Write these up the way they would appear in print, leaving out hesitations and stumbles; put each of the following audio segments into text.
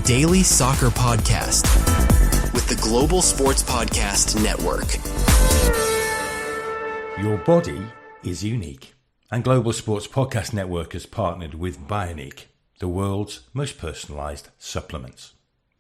daily soccer podcast with the Global Sports Podcast Network. Your body is unique, and Global Sports Podcast Network has partnered with Bioniq, the world's most personalised supplements.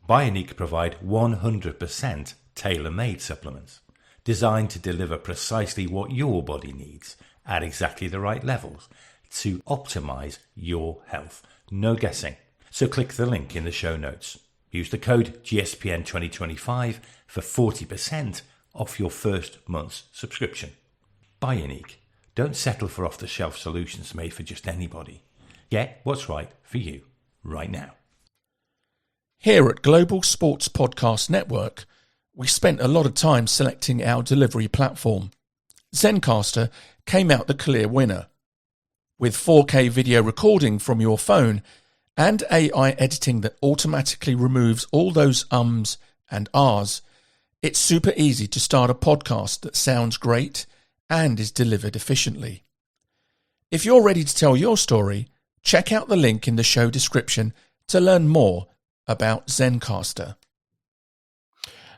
Bioniq provide 100% tailor-made supplements designed to deliver precisely what your body needs at exactly the right levels to optimise your health. No guessing. So click the link in the show notes. Use the code GSPN2025 for 40% off your first month's subscription. Bioniq. Don't settle for off-the-shelf solutions made for just anybody. Get what's right for you right now. Here at Global Sports Podcast Network, we spent a lot of time selecting our delivery platform. Zencastr came out the clear winner. With 4K video recording from your phone and AI editing that automatically removes all those ums and ahs, it's super easy to start a podcast that sounds great and is delivered efficiently. If you're ready to tell your story, check out the link in the show description to learn more about Zencastr.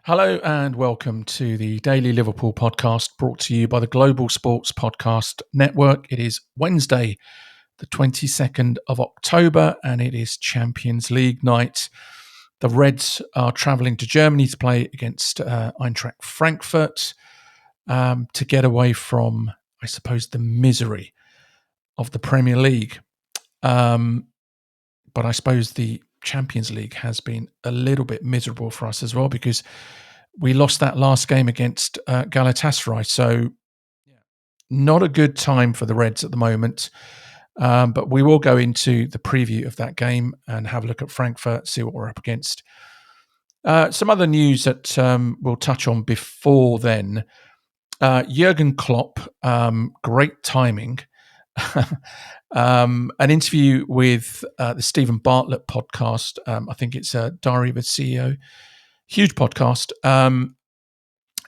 Hello and welcome to the Daily Liverpool podcast brought to you by the Global Sports Podcast Network. It is Wednesday, the 22nd of October, and it is Champions League night. The Reds are travelling to Germany to play against EINTRACHT Frankfurt to get away from, I suppose, the misery of the Premier League. But I suppose the Champions League has been a little bit miserable for us as well, because we lost that last game against Galatasaray. So not a good time for the Reds at the moment. But we will go into the preview of that game and have a look at Frankfurt, see what we're up against. Some other news that we'll touch on before then. Jurgen Klopp, great timing. An interview with the Stephen Bartlett podcast. I think it's Diary of a CEO. Huge podcast.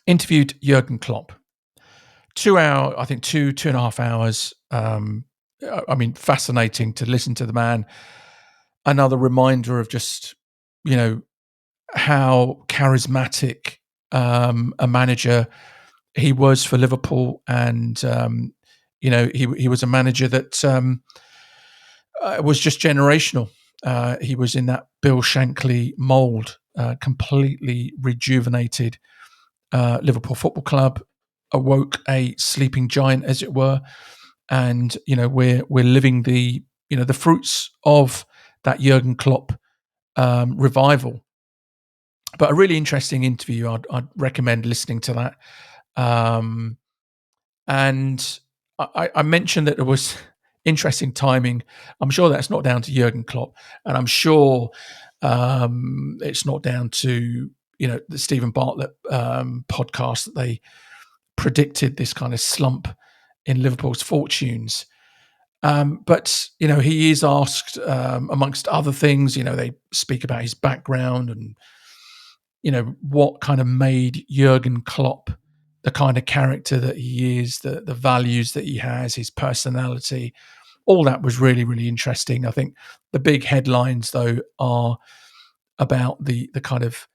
Interviewed Jurgen Klopp. 2 hour, I think two and a half hours. Fascinating to listen to the man. Another reminder of just, how charismatic a manager he was for Liverpool. And, he was a manager that was just generational. He was in that Bill Shankly mould, completely rejuvenated Liverpool Football Club, awoke a sleeping giant, as it were. And, we're living the fruits of that Jurgen Klopp revival. But a really interesting interview. I'd recommend listening to that. And I mentioned that it was interesting timing. I'm sure that's not down to Jurgen Klopp, and I'm sure it's not down to the Stephen Bartlett podcast that they predicted this kind of slump in Liverpool's fortunes. But he is asked, amongst other things, they speak about his background and what kind of made Jurgen Klopp the kind of character that he is, the values that he has, his personality. All that was really, really interesting. I think the big headlines, though, are about the kind of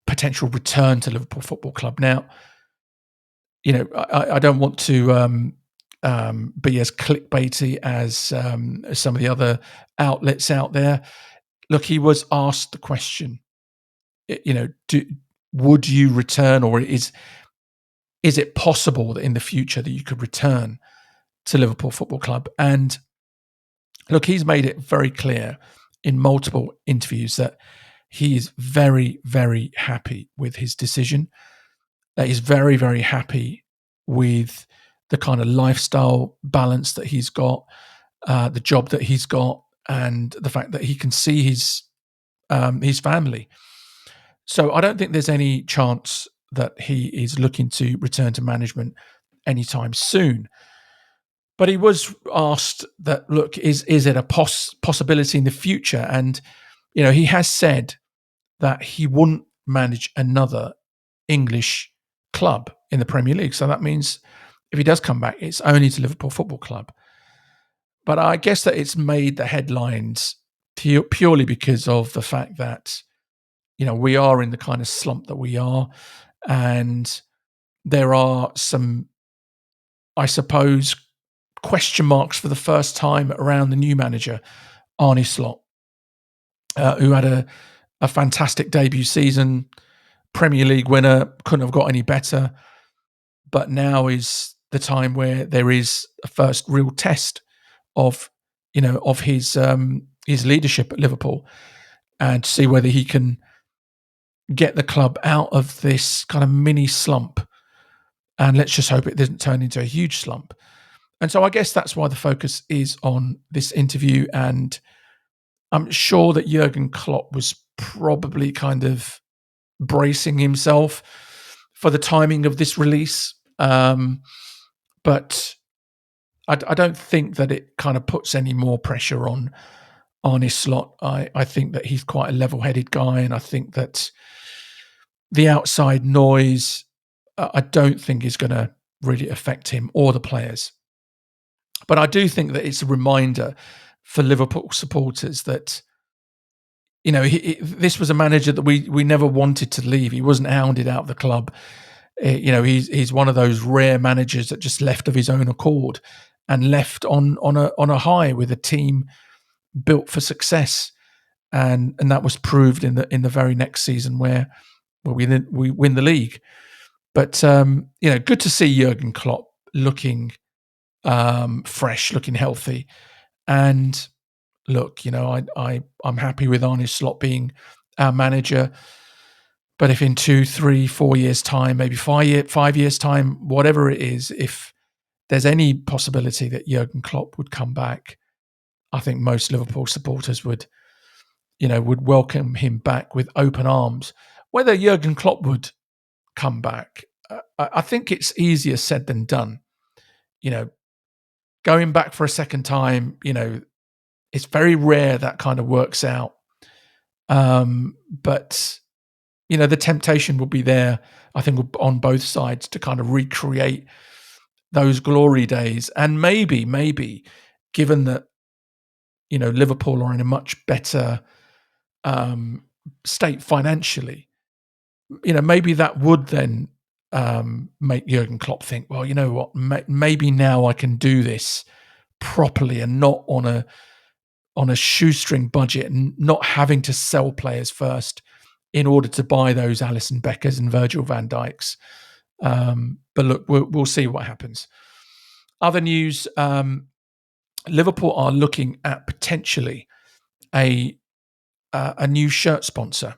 potential return to Liverpool Football Club. Now, I don't want to be as clickbaity as some of the other outlets out there. Look, he was asked the question, would you return, or is it possible that in the future that you could return to Liverpool Football Club? And look, he's made it very clear in multiple interviews that he is very, very happy with his decision. That he's very, very happy with the kind of lifestyle balance that he's got, the job that he's got, and the fact that he can see his family. So I don't think there's any chance that he is looking to return to management anytime soon. But he was asked that, look, is it a possibility in the future? And, he has said that he wouldn't manage another English club in the Premier League. So that means if he does come back, it's only to Liverpool Football Club. But I guess that it's made the headlines purely because of the fact that, we are in the kind of slump that we are, and there are some, I suppose, question marks for the first time around the new manager, Arne Slot, who had a fantastic debut season, Premier League winner, couldn't have got any better. But now is the time where there is a first real test of his leadership at Liverpool, and to see whether he can get the club out of this kind of mini slump. And let's just hope it doesn't turn into a huge slump. And so I guess that's why the focus is on this interview. And I'm sure that Jurgen Klopp was probably kind of bracing himself for the timing of this release. But I don't think that it kind of puts any more pressure on Arne Slot. I think that he's quite a level-headed guy, and I think that the outside noise, I don't think is going to really affect him or the players. But I do think that it's a reminder for Liverpool supporters that, this was a manager that we never wanted to leave. He wasn't hounded out of the club. He's one of those rare managers that just left of his own accord and left on a high with a team built for success, and that was proved in the very next season where we win the league. But good to see Jurgen Klopp looking fresh, looking healthy, and look, I'm happy with Arne Slot being our manager. But if in 2, 3, 4 years' time, maybe 5 years' time, whatever it is, if there's any possibility that Jurgen Klopp would come back, I think most Liverpool supporters would welcome him back with open arms. Whether Jurgen Klopp would come back, I think it's easier said than done. Going back for a second time, it's very rare that kind of works out. But the temptation will be there, I think, on both sides to kind of recreate those glory days. And maybe, given that, Liverpool are in a much better state financially, maybe that would then make Jurgen Klopp think, well, you know what, maybe now I can do this properly and not on a shoestring budget and not having to sell players first in order to buy those Alisson Beckers and Virgil van Dijks. But look, we'll see what happens. Other news, Liverpool are looking at potentially a new shirt sponsor.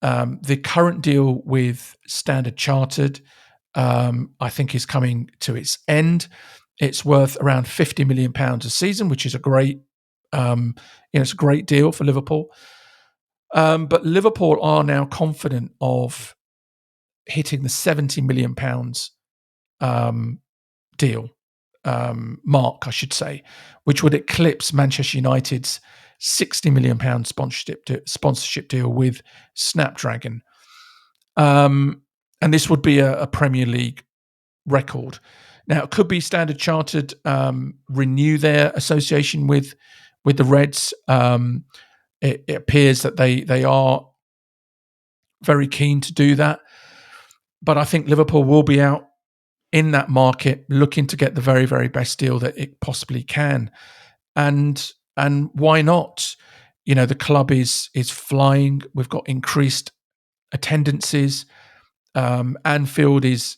The current deal with Standard Chartered, I think, is coming to its end. It's worth around £50 million a season, which is a great, it's a great deal for Liverpool. But Liverpool are now confident of hitting the £70 million deal mark, I should say, which would eclipse Manchester United's £60 million sponsorship deal with Snapdragon. And this would be a Premier League record. Now, it could be Standard Chartered renew their association with the Reds. It appears that they are very keen to do that. But I think Liverpool will be out in that market looking to get the very, very best deal that it possibly can. And why not? The club is flying. We've got increased attendances. Anfield is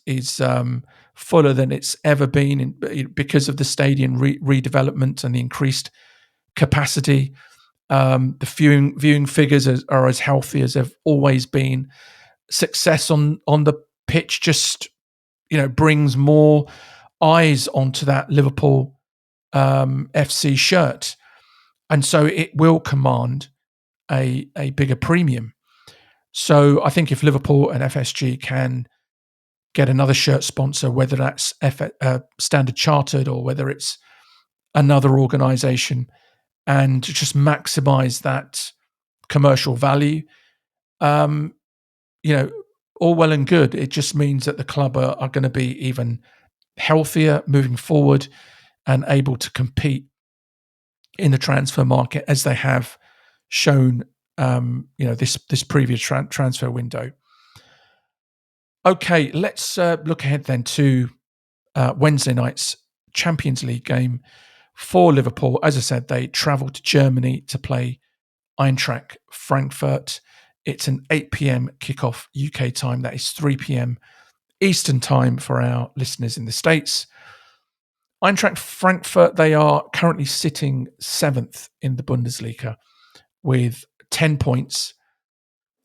fuller than it's ever been because of the stadium redevelopment and the increased capacity. The viewing figures are as healthy as they've always been. Success on the pitch just brings more eyes onto that Liverpool FC shirt, and so it will command a bigger premium. So I think if Liverpool and FSG can get another shirt sponsor, whether that's Standard Chartered or whether it's another organisation, and just maximise that commercial value, all well and good. It just means that the club are going to be even healthier moving forward and able to compete in the transfer market as they have shown, this previous transfer window. Okay, let's look ahead then to Wednesday night's Champions League game for Liverpool. As I said, they travel to Germany to play EINTRACHT Frankfurt. It's an 8 p.m. kickoff UK time. That is 3 p.m. Eastern time for our listeners in the States. EINTRACHT Frankfurt, they are currently sitting 7th in the Bundesliga with 10 points.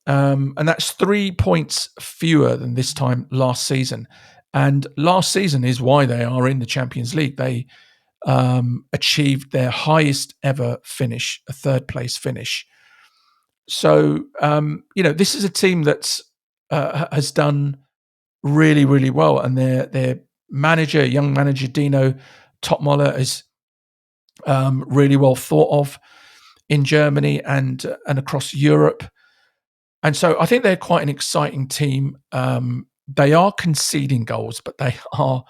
And that's 3 points fewer than this time last season. And last season is why they are in the Champions League. They achieved their highest ever finish, a third place finish. So, this is a team that's has done really, really well. And their manager, young manager Dino Topmoller, is really well thought of in Germany and across Europe. And so I think they're quite an exciting team. They are conceding goals, but they are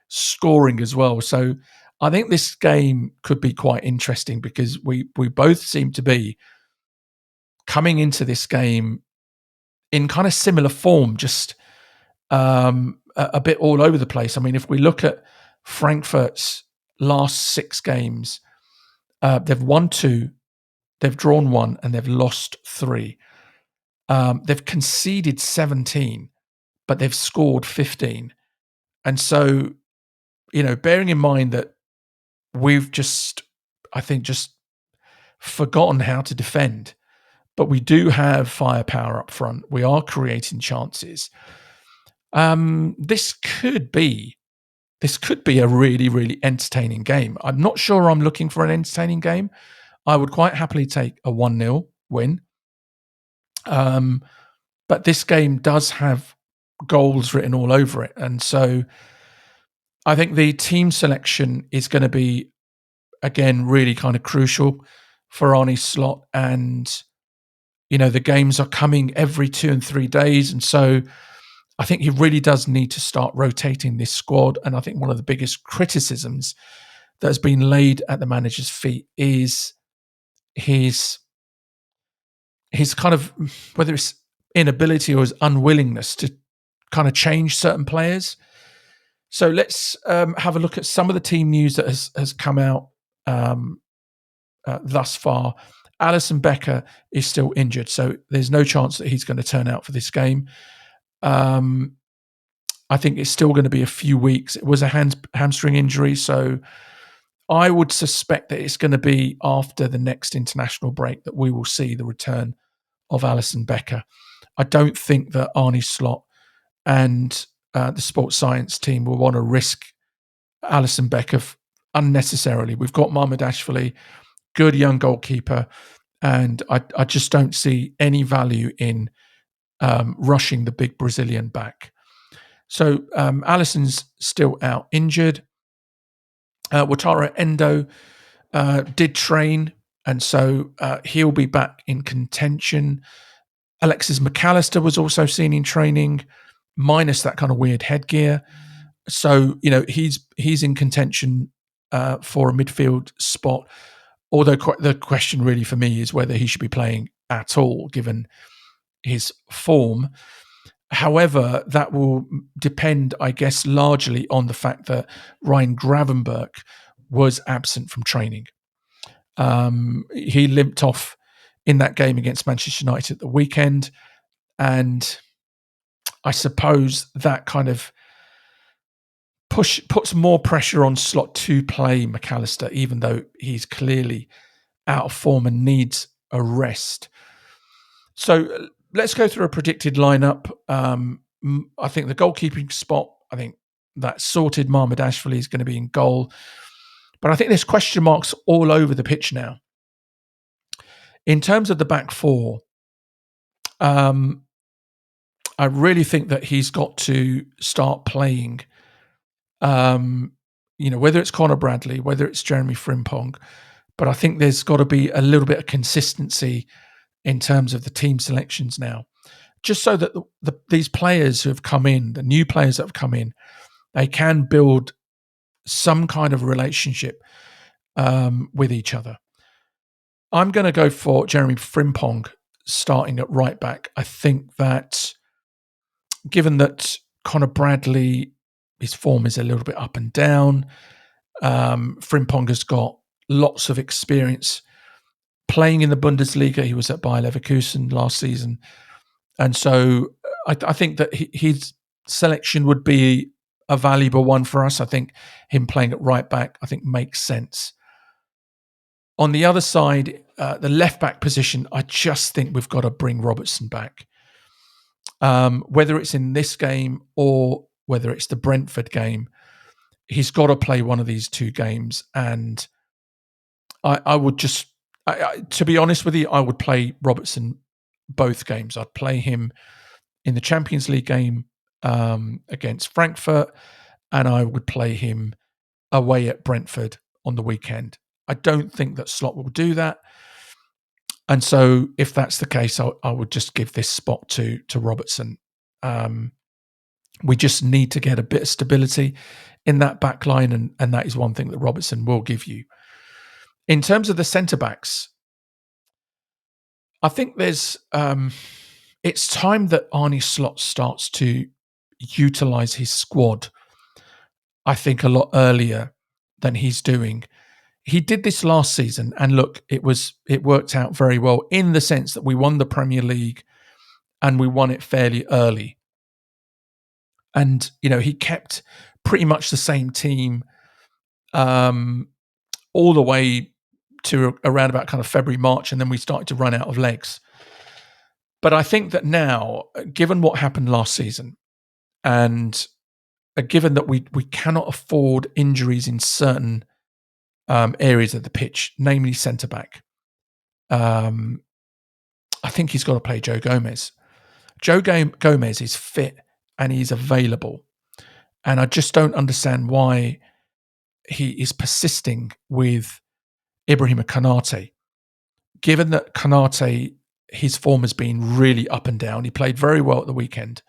scoring as well. So I think this game could be quite interesting because we both seem to be coming into this game in kind of similar form, just a bit all over the place. I mean, if we look at Frankfurt's last 6 games, they've won 2, they've drawn 1, and they've lost 3. They've conceded 17, but they've scored 15. And so, bearing in mind that we've just forgotten how to defend, but we do have firepower up front. We are creating chances. This could be a really, really entertaining game. I'm not sure I'm looking for an entertaining game. I would quite happily take a 1-0 win. But this game does have goals written all over it. And so I think the team selection is going to be, again, really kind of crucial for Arne Slot. And, the games are coming every 2 and 3 days. And so I think he really does need to start rotating this squad. And I think one of the biggest criticisms that has been laid at the manager's feet is his kind of, whether it's inability or his unwillingness to kind of change certain players. So let's have a look at some of the team news that has come out thus far. Alisson Becker is still injured, so there's no chance that he's going to turn out for this game. I think it's still going to be a few weeks. It was a hamstring injury, so I would suspect that it's going to be after the next international break that we will see the return of Alisson Becker. I don't think that Arne Slot and the sports science team will want to risk Alisson Becker unnecessarily. We've got Mamardashvili, good young goalkeeper, and I just don't see any value in rushing the big Brazilian back. So Alisson's still out injured. Wataru Endo did train, and so he'll be back in contention. Alexis McAllister was also seen in training, minus that kind of weird headgear. So, he's in contention for a midfield spot. Although the question really for me is whether he should be playing at all, given his form. However, that will depend, I guess, largely on the fact that Ryan Gravenberch was absent from training. He limped off in that game against Manchester United at the weekend, and I suppose that kind of puts more pressure on Slot to play McAllister, even though he's clearly out of form and needs a rest. So let's go through a predicted lineup. I think the goalkeeping spot, I think that's sorted. Mamardashvili is going to be in goal. But I think there's question marks all over the pitch now. In terms of the back four, I really think that he's got to start playing, whether it's Conor Bradley, whether it's Jeremy Frimpong, but I think there's got to be a little bit of consistency in terms of the team selections now, just so that these players who have come in, the new players that have come in, they can build some kind of relationship with each other. I'm going to go for Jeremy Frimpong starting at right back. I think that given that Conor Bradley, his form is a little bit up and down, Frimpong has got lots of experience playing in the Bundesliga. He was at Bayer Leverkusen last season. And so I think that his selection would be a valuable one for us. I think him playing at right back, I think makes sense. On the other side, the left back position, I just think we've got to bring Robertson back. Whether it's in this game or whether it's the Brentford game, he's got to play one of these two games. And I would just, to be honest with you, I would play Robertson both games. I'd play him in the Champions League game against Frankfurt, and I would play him away at Brentford on the weekend. I don't think that Slot will do that. And so if that's the case, I would just give this spot to Robertson. We just need to get a bit of stability in that back line, and that is one thing that Robertson will give you. In terms of the centre-backs, I think there's it's time that Arne Slot starts to utilise his squad, I think, a lot earlier than he's doing. He did this last season, and look, it worked out very well in the sense that we won the Premier League and we won it fairly early. And, he kept pretty much the same team all the way to around about kind of February, March, and then we started to run out of legs. But I think that now, given what happened last season, and given that we cannot afford injuries in certain areas of the pitch, namely centre-back, I think he's got to play Joe Gomez. Joe Gomez is fit and he's available. And I just don't understand why he is persisting with Ibrahima Konate. Given that Konate, his form has been really up and down. He played very well at the weekend,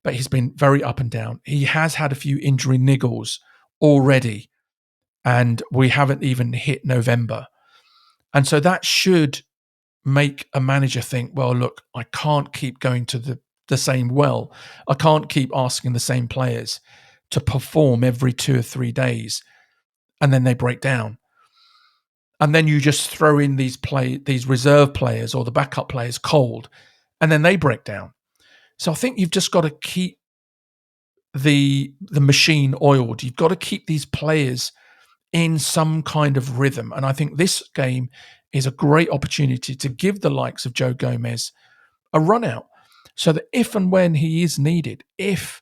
but he's been very up and down. He has had a few injury niggles already, and we haven't even hit November. And so that should make a manager think, well, look, I can't keep going to the same well. I can't keep asking the same players to perform every 2 or 3 days, and then they break down. And then you just throw in these reserve players or the backup players cold, and then they break down. So I think you've just got to keep the machine oiled. You've got to keep these players in some kind of rhythm. And I think this game is a great opportunity to give the likes of Joe Gomez a run out so that if and when he is needed, if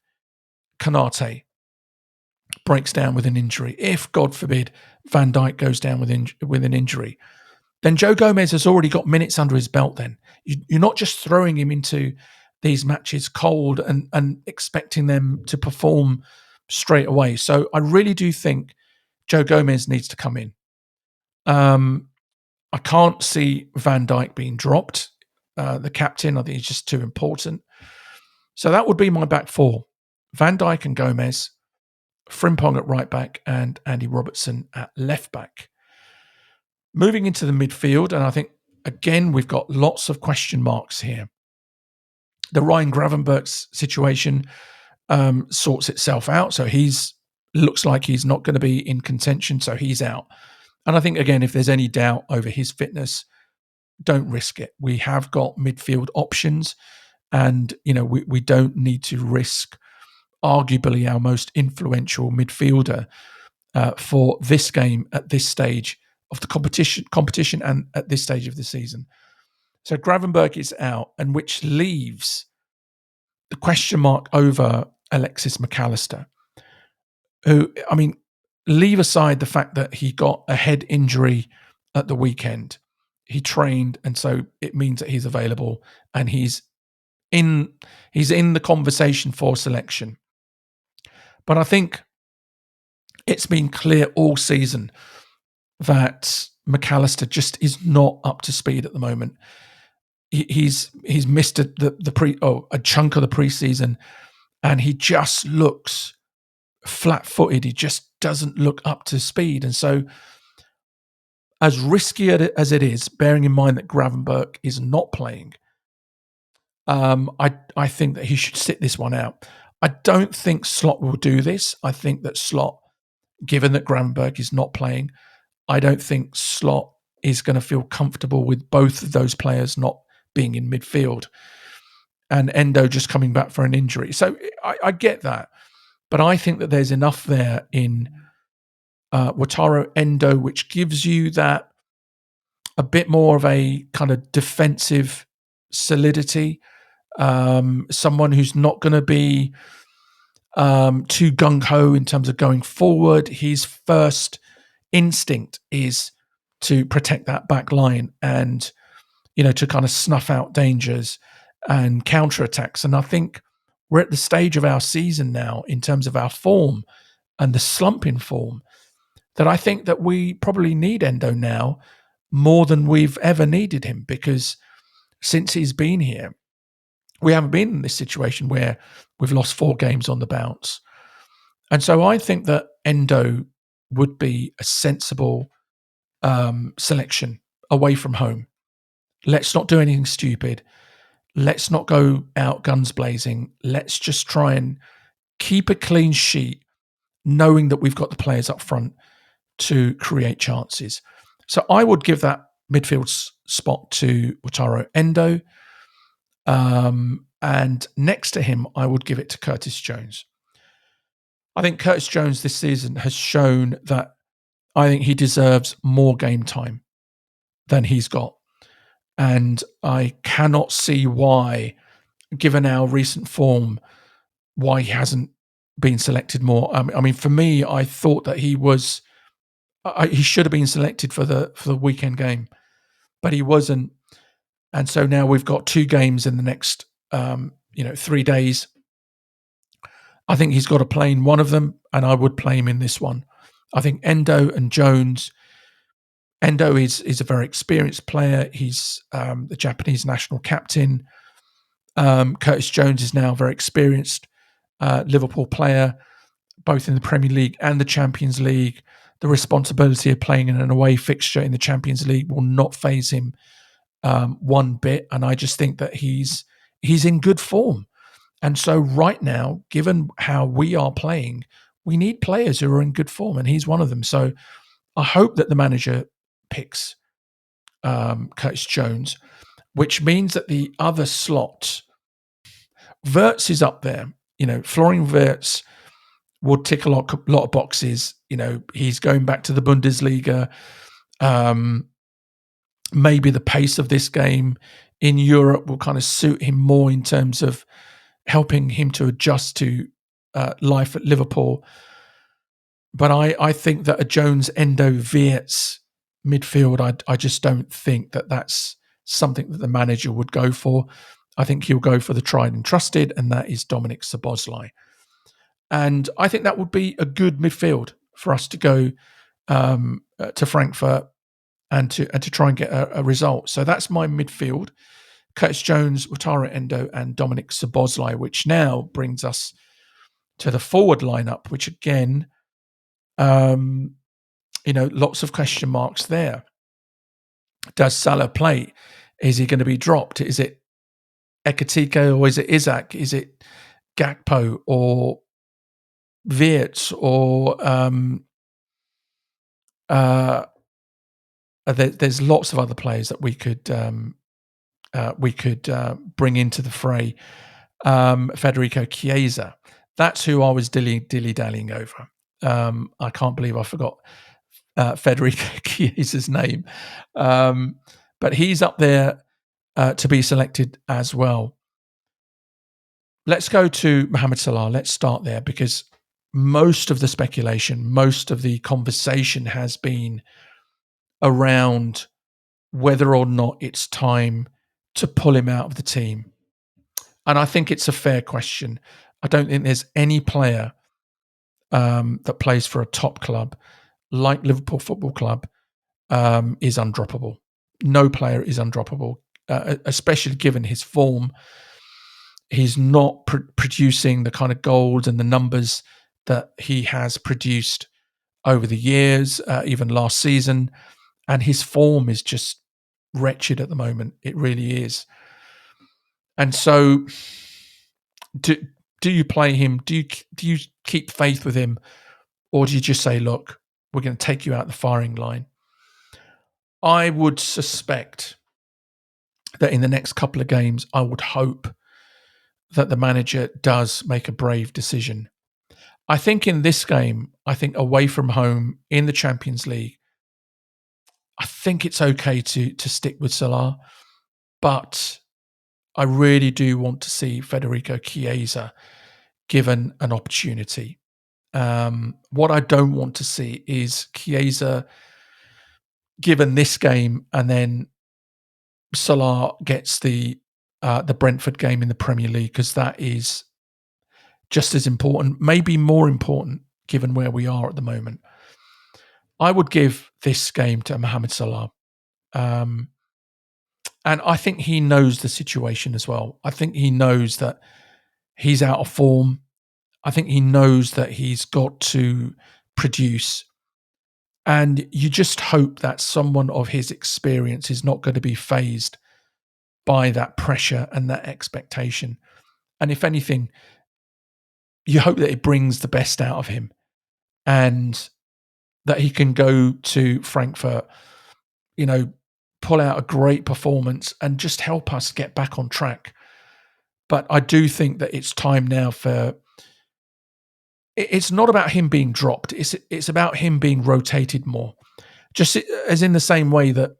Konate breaks down with an injury, if, God forbid, Van Dijk goes down with an injury, then Joe Gomez has already got minutes under his belt then. You're not just throwing him into these matches cold and expecting them to perform straight away. So I really do think Joe Gomez needs to come in. I can't see Van Dijk being dropped. The captain, I think, is just too important. So that would be my back four. Van Dijk and Gomez, Frimpong at right back, and Andy Robertson at left back. Moving into the midfield, and I think, again, we've got lots of question marks here. The Ryan Gravenberch's situation sorts itself out. So looks like he's not going to be in contention, so he's out. And I think, again, if there's any doubt over his fitness, don't risk it. We have got midfield options, and we don't need to risk arguably our most influential midfielder for this game at this stage of the competition and at this stage of the season. So Gravenberch is out, and which leaves the question mark over Alexis McAllister, who, leave aside the fact that he got a head injury at the weekend. He trained, and so it means that he's available, and he's in the conversation for selection. But I think it's been clear all season that McAllister just is not up to speed at the moment. He's missed a chunk of the preseason, and he just looks flat-footed. He just doesn't look up to speed. And so as risky as it is, bearing in mind that Gravenberch is not playing, I think that he should sit this one out. I don't think Slot will do this. I think that Slot, given that Gravenberch is not playing, I don't think Slot is going to feel comfortable with both of those players not being in midfield and Endo just coming back for an injury. So I get that. But I think that there's enough there in Wataru Endo, which gives you that a bit more of a kind of defensive solidity. Someone who's not going to be too gung-ho in terms of going forward. His first instinct is to protect that back line and, to kind of snuff out dangers and counter-attacks. And I think we're at the stage of our season now in terms of our form and the slump in form that I think that we probably need Endo now more than we've ever needed him, because since he's been here, we haven't been in this situation where we've lost 4 games on the bounce. And so I think that Endo would be a sensible selection away from home. Let's not do anything stupid. Let's not go out guns blazing. Let's just try and keep a clean sheet, knowing that we've got the players up front to create chances. So I would give that midfield spot to Wataru Endo. And next to him, I would give it to Curtis Jones. I think Curtis Jones this season has shown that I think he deserves more game time than he's got. And I cannot see why, given our recent form, why he hasn't been selected more. I mean, for me, I thought that he should have been selected for the weekend game, but he wasn't. And so now we've got 2 games in the next 3 days. I think he's got to play in one of them, and I would play him in this one. I think Endo and Jones. Endo is a very experienced player. He's the Japanese national captain. Curtis Jones is now a very experienced Liverpool player, both in the Premier League and the Champions League. The responsibility of playing in an away fixture in the Champions League will not faze him one bit. And I just think that he's in good form. And so right now, given how we are playing, we need players who are in good form, and he's one of them. So I hope that the manager picks Curtis Jones, which means that the other slot, Wirtz is up there. Florian Wirtz will tick a lot of boxes. He's going back to the Bundesliga. Maybe the pace of this game in Europe will kind of suit him more in terms of helping him to adjust to life at Liverpool. But I think that a Jones, Endo, Wirtz midfield, I just don't think that that's something that the manager would go for. I think he'll go for the tried and trusted, and that is Dominik Szoboszlai. And I think that would be a good midfield for us to go to Frankfurt and to try and get a result. So that's my midfield: Curtis Jones, Wataru Endo, and Dominik Szoboszlai, which now brings us to the forward lineup, which again, lots of question marks there. Does Salah play? Is he going to be dropped? Is it Ekitike or is it Isak? Is it Gakpo or Wirtz or there's lots of other players that we could bring into the fray. Federico Chiesa, that's who I was dilly-dallying over. I can't believe I forgot Federico Chiesa's name, but he's up there to be selected as well. Let's go to Mohamed Salah. Let's start there, because most of the speculation, most of the conversation has been around whether or not it's time to pull him out of the team. And I think it's a fair question. I don't think there's any player that plays for a top club like Liverpool Football Club is undroppable. No player is undroppable, especially given his form. He's not producing the kind of goals and the numbers that he has produced over the years, even last season. and his form is just wretched at the moment. It really is. And so, do you play him? Do you keep faith with him, or do you just say, look, we're going to take you out the firing line? I would suspect that in the next couple of games, I would hope that the manager does make a brave decision. I think in this game, I think away from home in the Champions League, I think it's okay to stick with Salah, but I really do want to see Federico Chiesa given an opportunity. What I don't want to see is Chiesa given this game and then Salah gets the Brentford game in the Premier League, because that is just as important, maybe more important, given where we are at the moment. I would give this game to Mohamed Salah. And I think he knows the situation as well. I think he knows that he's out of form. I think he knows that he's got to produce. And you just hope that someone of his experience is not going to be fazed by that pressure and that expectation. And if anything, you hope that it brings the best out of him and that he can go to Frankfurt, pull out a great performance and just help us get back on track. But I do think that it's time now it's not about him being dropped. It's about him being rotated more. Just as in the same way that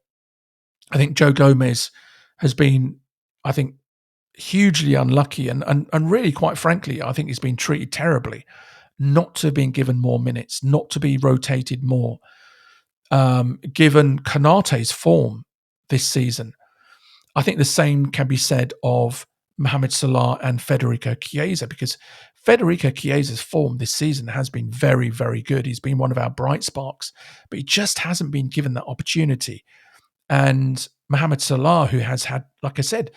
I think Joe Gomez has been, I think, hugely unlucky and really, quite frankly, I think he's been treated terribly not to have been given more minutes, not to be rotated more, given Konate's form this season. I think the same can be said of Mohamed Salah and Federico Chiesa, because Federico Chiesa's form this season has been very, very good. He's been one of our bright sparks, but he just hasn't been given that opportunity. And Mohamed Salah, who has had, like I said,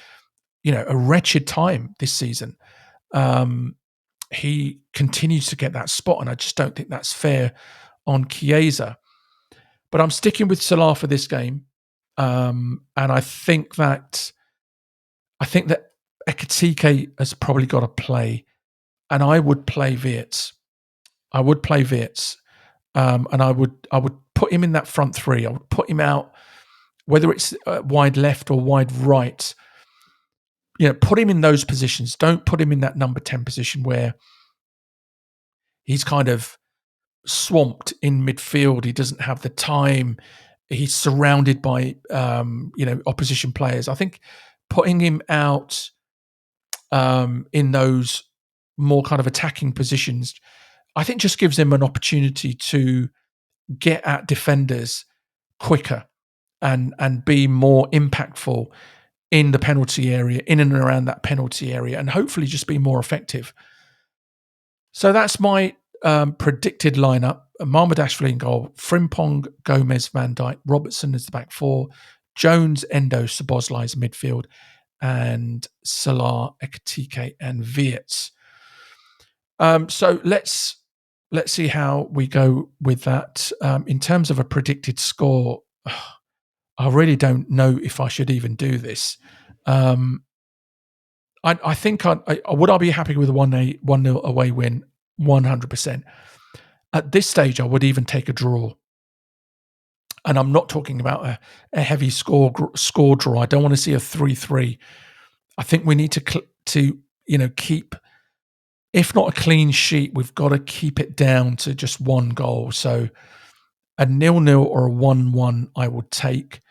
a wretched time this season, he continues to get that spot, and I just don't think that's fair on Chiesa. But I'm sticking with Salah for this game, and I think that Ekitike has probably got to play, and I would play Wirtz. And I would put him in that front three. I would put him out, whether it's wide left or wide right. Put him in those positions. Don't put him in that number 10 position where he's kind of swamped in midfield. He doesn't have the time. He's surrounded by opposition players. I think putting him out in those more kind of attacking positions, I think just gives him an opportunity to get at defenders quicker and be more impactful in the penalty area, in and around that penalty area, and hopefully just be more effective. So that's my predicted lineup: Marmadashvili in goal, Frimpong, Gomez, Van Dijk, Robertson as the back four, Jones, Endo, Szoboszlai as midfield, and Salah, Ekitike, and Wirtz. So let's see how we go with that. In terms of a predicted score, I really don't know if I should even do this. I think would I be happy with a 1-0 away win? 100%. At this stage, I would even take a draw. And I'm not talking about a heavy score draw. I don't want to see a 3-3. I think we need to keep, if not a clean sheet, we've got to keep it down to just one goal. So a 0-0 or a 1-1 I would take.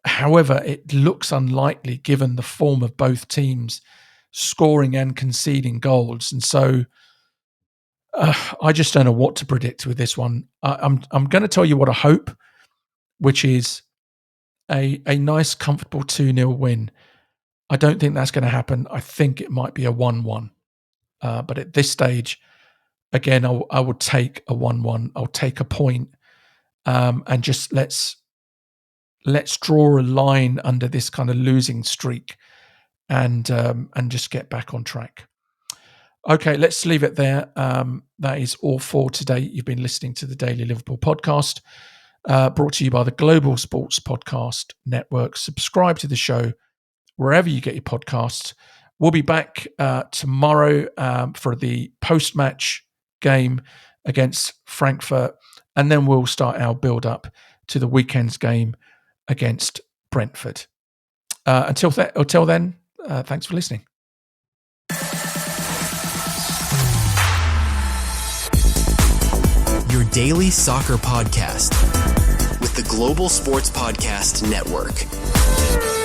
However, it looks unlikely given the form of both teams scoring and conceding goals. And so I just don't know what to predict with this one. I'm going to tell you what I hope, which is a nice, comfortable 2-0 win. I don't think that's going to happen. I think it might be a 1-1. But at this stage, again, I would take a 1-1. I'll take a point, and just let's draw a line under this kind of losing streak, and just get back on track. Okay, let's leave it there. That is all for today. You've been listening to the Daily Liverpool podcast. brought to you by the Global Sports Podcast Network. Subscribe to the show wherever you get your podcasts. We'll be back tomorrow for the post-match game against Frankfurt, and then we'll start our build-up to the weekend's game against Brentford. Until then, thanks for listening. Your daily soccer podcast with the Global Sports Podcast Network.